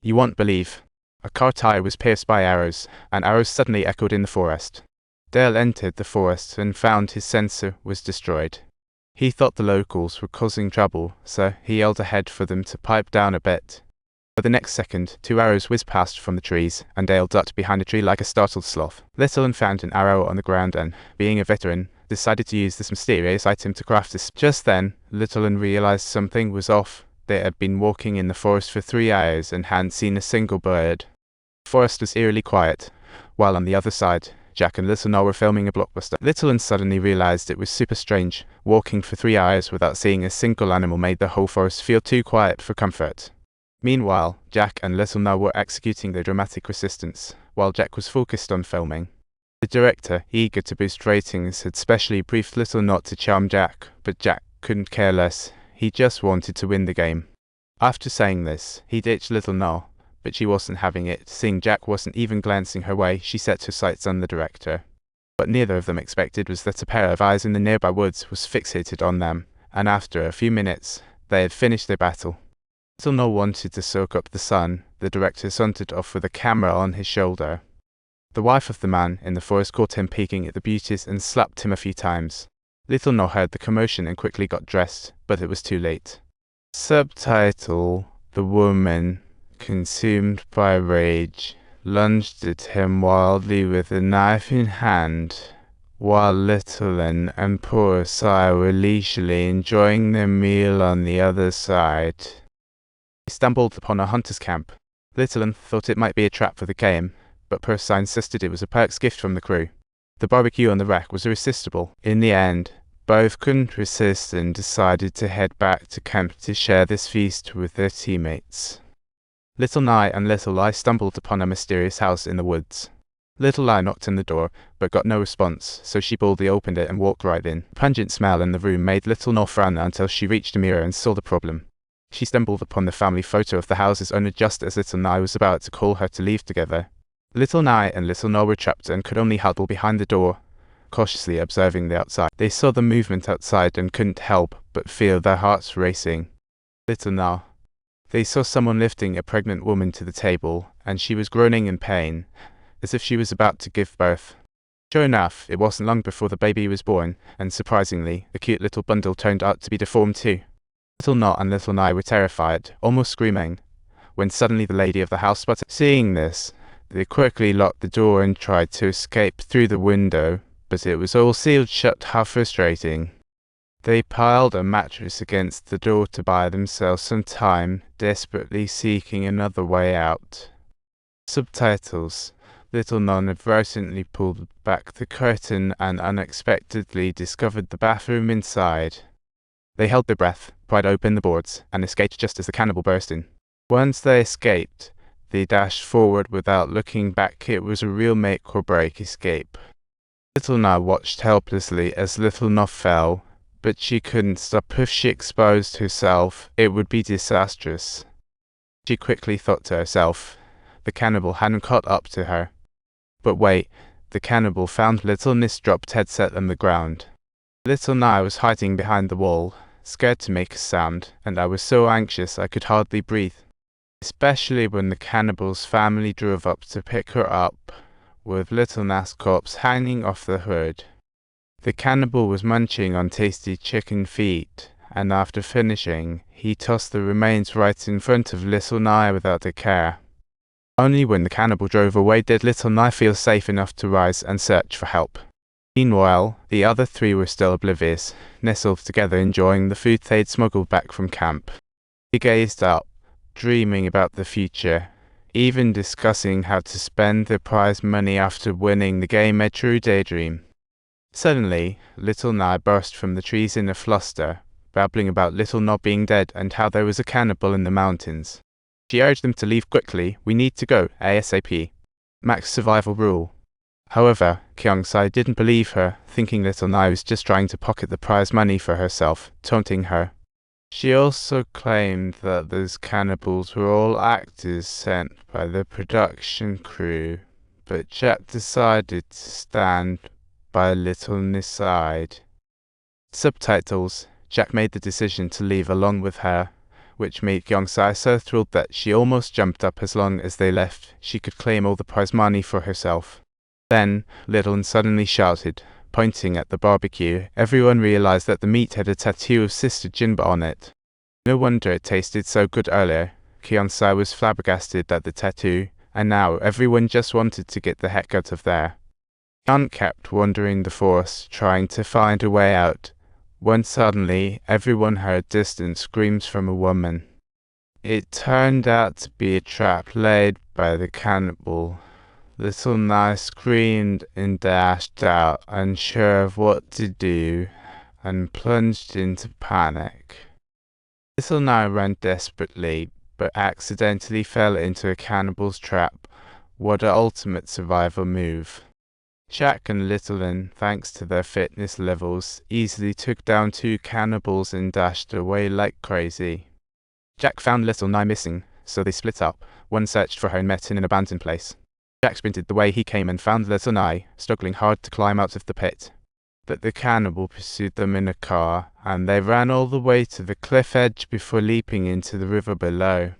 You won't believe. A car tire was pierced by arrows, and arrows suddenly echoed in the forest. Dale entered the forest and found his sensor was destroyed. He thought the locals were causing trouble, so he yelled ahead for them to pipe down a bit. But the next second, 2 arrows whizzed past from the trees, and Dale ducked behind a tree like a startled sloth. Little found an arrow on the ground and, being a veteran, decided to use this mysterious item to craft this. Just then, Little realized something was off. They had been walking in the forest for 3 hours and hadn't seen a single bird. The forest was eerily quiet, while on the other side, Jack and Little were filming a blockbuster. Little suddenly realized it was super strange. Walking for 3 hours without seeing a single animal made the whole forest feel too quiet for comfort. Meanwhile, Jack and Little were executing their dramatic resistance, while Jack was focused on filming. The director, eager to boost ratings, had specially briefed Little to charm Jack, but Jack couldn't care less. He just wanted to win the game. After saying this, he ditched Little, but she wasn't having it. Seeing Jack wasn't even glancing her way, she set her sights on the director. What neither of them expected was that a pair of eyes in the nearby woods was fixated on them, and after a few minutes, they had finished their battle. Little wanted to soak up the sun. The director sauntered off with a camera on his shoulder. The wife of the man in the forest caught him peeking at the beauties and slapped him a few times. Little heard the commotion and quickly got dressed, but it was too late. Subtitle: The woman, consumed by rage, lunged at him wildly with a knife in hand, while Little and poor Si were leisurely enjoying their meal on the other side. He stumbled upon a hunter's camp. Little thought it might be a trap for the game, but poor Si insisted it was a perks gift from the crew. The barbecue on the wreck was irresistible. In the end, both couldn't resist and decided to head back to camp to share this feast with their teammates. Little stumbled upon a mysterious house in the woods. Little knocked on the door, but got no response, so she boldly opened it and walked right in. The pungent smell in the room made Little frown until she reached a mirror and saw the problem. She stumbled upon the family photo of the house's owner just as Little was about to call her to leave together. Little and Little were trapped and could only huddle behind the door, cautiously observing the outside. They saw the movement outside and couldn't help but feel their hearts racing. Little They saw someone lifting a pregnant woman to the table, and she was groaning in pain, as if she was about to give birth. Sure enough, it wasn't long before the baby was born, and surprisingly, the cute little bundle turned out to be deformed too. Little and Little were terrified, almost screaming, when suddenly the lady of the house spotted. Seeing this, they quickly locked the door and tried to escape through the window, but it was all sealed shut. How frustrating. They piled a mattress against the door to buy themselves some time, desperately seeking another way out. Subtitles: Little inadvertently pulled back the curtain and unexpectedly discovered the bathroom inside. They held their breath, pried open the boards, and escaped just as the cannibal burst in. Once they escaped, they dashed forward without looking back. It was a real make-or-break escape. Little watched helplessly as Little fell, but she couldn't stop. If she exposed herself, it would be disastrous. She quickly thought to herself, the cannibal hadn't caught up to her. But wait, the cannibal found Little's dropped headset on the ground. Little was hiding behind the wall, scared to make a sound, and I was so anxious I could hardly breathe. Especially when the cannibal's family drove up to pick her up, with Little's corpse hanging off the hood. The cannibal was munching on tasty chicken feet, and after finishing, he tossed the remains right in front of Little without a care. Only when the cannibal drove away did Little feel safe enough to rise and search for help. Meanwhile, the other 3 were still oblivious, nestled together enjoying the food they'd smuggled back from camp. They gazed up, dreaming about the future, even discussing how to spend their prize money after winning the game. A true daydream. Suddenly, Little burst from the trees in a fluster, babbling about Little being dead and how there was a cannibal in the mountains. She urged them to leave quickly. We need to go, ASAP. Max survival rule. However, Kyung-sai didn't believe her, thinking Little was just trying to pocket the prize money for herself, taunting her. She also claimed that those cannibals were all actors sent by the production crew, but Jack decided to stand by Little's side. Subtitles: Jack made the decision to leave along with her. which made Gyeongsai so thrilled that she almost jumped up. As long as they left, she could claim all the prize money for herself. Then, Little suddenly shouted, pointing at the barbecue. Everyone realized that the meat had a tattoo of Sister Jinba on it. No wonder it tasted so good earlier. Gyeongsai was flabbergasted at the tattoo, and now everyone just wanted to get the heck out of there. Jan kept wandering the forest, trying to find a way out, when suddenly everyone heard distant screams from a woman. It turned out to be a trap laid by the cannibal. Little Nye screamed and dashed out, unsure of what to do, and plunged into panic. Little Nye ran desperately, but accidentally fell into a cannibal's trap. What an ultimate survival move. Jack and Little, thanks to their fitness levels, easily took down 2 cannibals and dashed away like crazy. Jack found Little Nye missing, so they split up. One searched for her and met in an abandoned place. Jack sprinted the way he came and found Little Nye, struggling hard to climb out of the pit. But the cannibal pursued them in a car, and they ran all the way to the cliff edge before leaping into the river below.